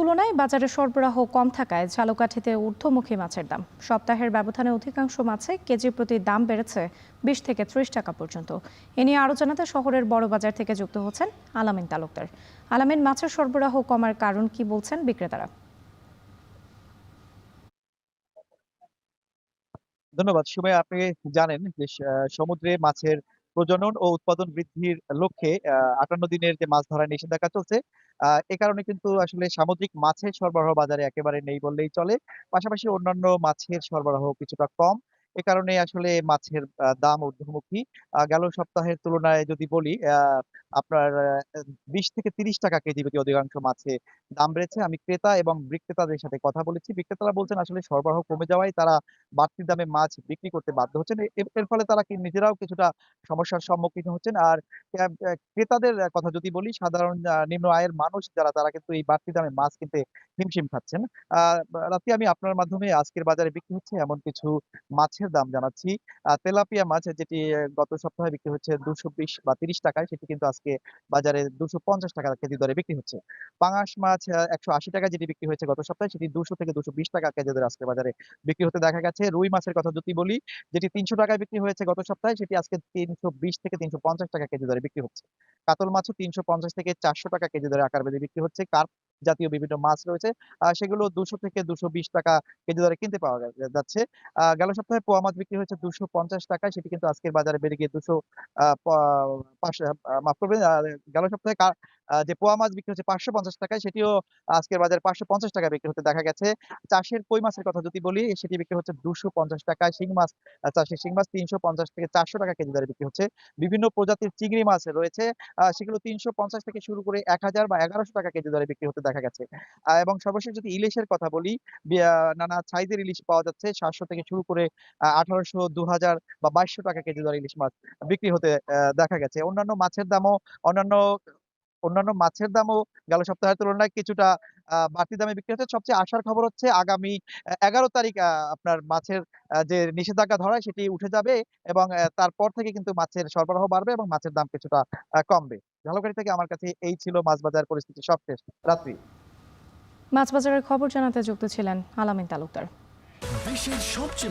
তুলনায় বাজারে সরবরাহ কম থাকায় ঝালকাঠিতে ঊর্ধ্বমুখী মাছের দাম। সপ্তাহের ব্যবধানে অধিকাংশ মাছে কেজি প্রতি দাম বেড়েছে 20 থেকে 30 টাকা পর্যন্ত। এ নিয়ে আরও জানাতে শহরের বড় বাজার থেকে যুক্ত হচ্ছেন আলামিন তালুকদার। আলামিন, মাছের সরবরাহ কমার কারণ কি বলছেন বিক্রেতারা? ধন্যবাদ। সুমাইয়া, আপনি জানেন যে সমুদ্রে মাছের প্রজনন ও উৎপাদন বৃদ্ধির লক্ষ্যে ৫৮ দিনের যে মাছ ধরার নিষেধাজ্ঞা চলছে, এ কারণে কিন্তু আসলে সামুদ্রিক মাছের সরবরাহ বাজারে একেবারে নেই বললেই চলে। পাশাপাশি অন্যান্য মাছের সরবরাহ কিছুটা কম। এ কারণে আসলে মাছের দাম ঊর্ধ্বমুখী। গেল সপ্তাহের তুলনায় যদি বলি, আপনার ২০ থেকে ৩০ টাকা কেজি প্রতি অধিকাংশ মাছে দাম বেড়েছে। আমি ক্রেতা এবং বিক্রেতাদের সাথে কথা বলেছি। বিক্রেতারা বলছেন আসলে সরবরাহ কমে যাওয়ায় তারা বাড়তি দামে মাছ বিক্রি করতে বাধ্য হচ্ছেন। এর ফলে তারা নিজেরাও কিছুটা সমস্যার সম্মুখীন হচ্ছেন। আর ক্রেতাদের কথা যদি বলি, সাধারণ নিম্ন আয়ের মানুষ যারা, তারা কিন্তু এই বাড়তি দামে মাছ কিনতে হিমশিম খাচ্ছেন। আ রাতে আমি আপনার মাধ্যমে আজকের বাজারে বিক্রি হচ্ছে এমন কিছু মাছের দাম জানাচ্ছি। তেলাপিয়া মাছ যেটি গত সপ্তাহে বিক্রি হচ্ছে ২২০ বা ৩০ টাকায়, সেটি কিন্তু আজকে বাজারে ২৫০ টাকা কেজি দরে বিক্রি হচ্ছে। পাঙাশ মাছ ১৮০ টাকায় যেটি বিক্রি হয়েছে গত সপ্তাহে, সেটি ২০০ থেকে ২২০ টাকা কেজি দরে আজকের বাজারে বিক্রি হতে দেখা গেছে। রুই মাছের কথা যদি বলি, যেটি ৩০০ টাকায় বিক্রি হয়েছে গত সপ্তাহে, সেটি আজকে ৩২০ থেকে ৩৫০ টাকা কেজি দরে বিক্রি হচ্ছে। কাতল মাছও ৩৫০ থেকে ৪০০ টাকা কেজি দরে আকার ভেদে বিক্রি হচ্ছে। কার্প জাতীয় বিভিন্ন মাছ রয়েছে। সেগুলো ২০০ থেকে ২২০ টাকা কেজি দরে কিনতে পাওয়া যাচ্ছে। গেল সপ্তাহে পোয়া মাছ বিক্রি হয়েছে ২৫০ টাকায়, সেটি কিন্তু আজকের বাজারে বেড়ে গিয়ে ২০০ আ প ৫ মাফ করবেন, গেল সপ্তাহে যে পোয়া মাছ বিক্রি হচ্ছে ৫৫০ টাকায়, সেটিও আজকের বাজারে ৫৫০ টাকায় বিক্রি হতে দেখা গেছে। চাষের কই মাছের কথা যদি বলি, সেটি বিক্রি হচ্ছে ২৫০ টাকায়। শিং মাছ, চাষের শিং মাছ ৩৫০ থেকে ৪০০ টাকা কেজি দরে বিক্রি হচ্ছে। বিভিন্ন প্রজাতির চিংড়ি মাছ রয়েছে। সেগুলো ৩৫০ থেকে শুরু করে ১০০০ বা ১১০০ টাকা কেজি দরে বিক্রি হতে দেখা গেছে। এবং সর্বশেষ যদি ইলিশের কথা বলি, নানা সাইজের ইলিশ পাওয়া যাচ্ছে। ৭০০ থেকে শুরু করে ১৮০০, ২০০০ বা ২২০০ টাকা কেজি দরে ইলিশ মাছ বিক্রি হতে দেখা গেছে। অন্যান্য অন্যান্য মাছের দামও গেল সপ্তাহের তুলনায় কিছুটা বাড়তি দামে বিক্রি হচ্ছে। সবচেয়ে আশার খবর হচ্ছে আগামী ১১ তারিখ আপনার মাছের যে নিষেধাজ্ঞা ধরায়, সেটি উঠে যাবে এবং তারপর থেকে কিন্তু মাছের সরবরাহ বাড়বে এবং মাছের দাম কিছুটা কমবে। ঝালকাঠি থেকে আমার কাছে এই ছিল মাছ বাজার পরিস্থিতি সবশেষ রাত্রি। মাছ বাজারের খবর জানাতে যুক্ত ছিলেন আলামিন তালুকদার। দেশের সবচেয়ে